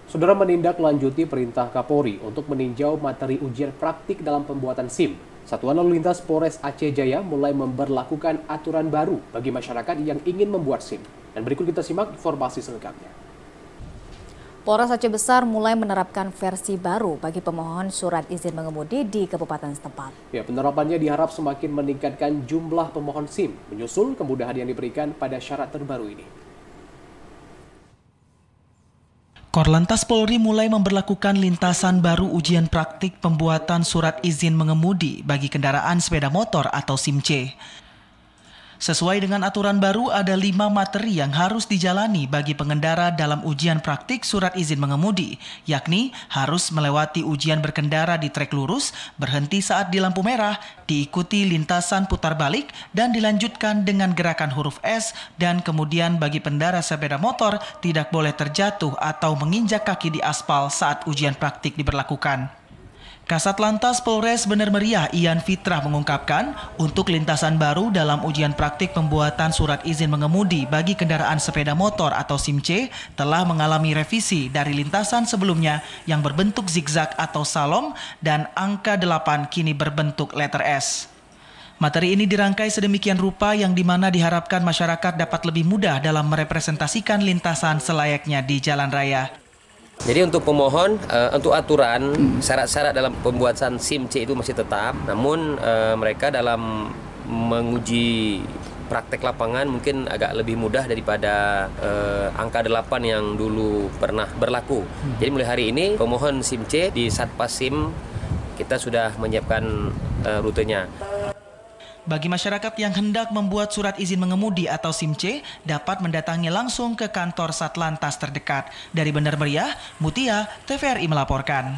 Saudara menindaklanjuti perintah Kapolri untuk meninjau materi ujian praktik dalam pembuatan SIM. Satuan Lalu Lintas Polres Aceh Jaya mulai memberlakukan aturan baru bagi masyarakat yang ingin membuat SIM. Dan berikut kita simak informasi selengkapnya. Polres Aceh Besar mulai menerapkan versi baru bagi pemohon surat izin mengemudi di kabupaten setempat. Ya, penerapannya diharap semakin meningkatkan jumlah pemohon SIM, menyusul kemudahan yang diberikan pada syarat terbaru ini. Korlantas Polri mulai memberlakukan lintasan baru ujian praktik pembuatan surat izin mengemudi bagi kendaraan sepeda motor atau SIM-C. Sesuai dengan aturan baru, ada 5 materi yang harus dijalani bagi pengendara dalam ujian praktik surat izin mengemudi, yakni harus melewati ujian berkendara di trek lurus, berhenti saat di lampu merah, diikuti lintasan putar balik, dan dilanjutkan dengan gerakan huruf S, dan kemudian bagi pengendara sepeda motor tidak boleh terjatuh atau menginjak kaki di aspal saat ujian praktik diberlakukan. Kasat Lantas Polres Bener Meriah Ian Fitrah mengungkapkan, untuk lintasan baru dalam ujian praktik pembuatan surat izin mengemudi bagi kendaraan sepeda motor atau SIM-C telah mengalami revisi dari lintasan sebelumnya yang berbentuk zigzag atau salom dan angka 8 kini berbentuk letter S. Materi ini dirangkai sedemikian rupa yang dimana diharapkan masyarakat dapat lebih mudah dalam merepresentasikan lintasan selayaknya di jalan raya. Jadi untuk pemohon, untuk aturan, syarat-syarat dalam pembuatan SIM-C itu masih tetap, namun mereka dalam menguji praktek lapangan mungkin agak lebih mudah daripada angka 8 yang dulu pernah berlaku. Jadi mulai hari ini pemohon SIM-C di Satpas SIM kita sudah menyiapkan rutenya. Bagi masyarakat yang hendak membuat surat izin mengemudi atau SIM-C dapat mendatangi langsung ke kantor Satlantas terdekat. Dari Bener Meriah, Mutia, TVRI melaporkan.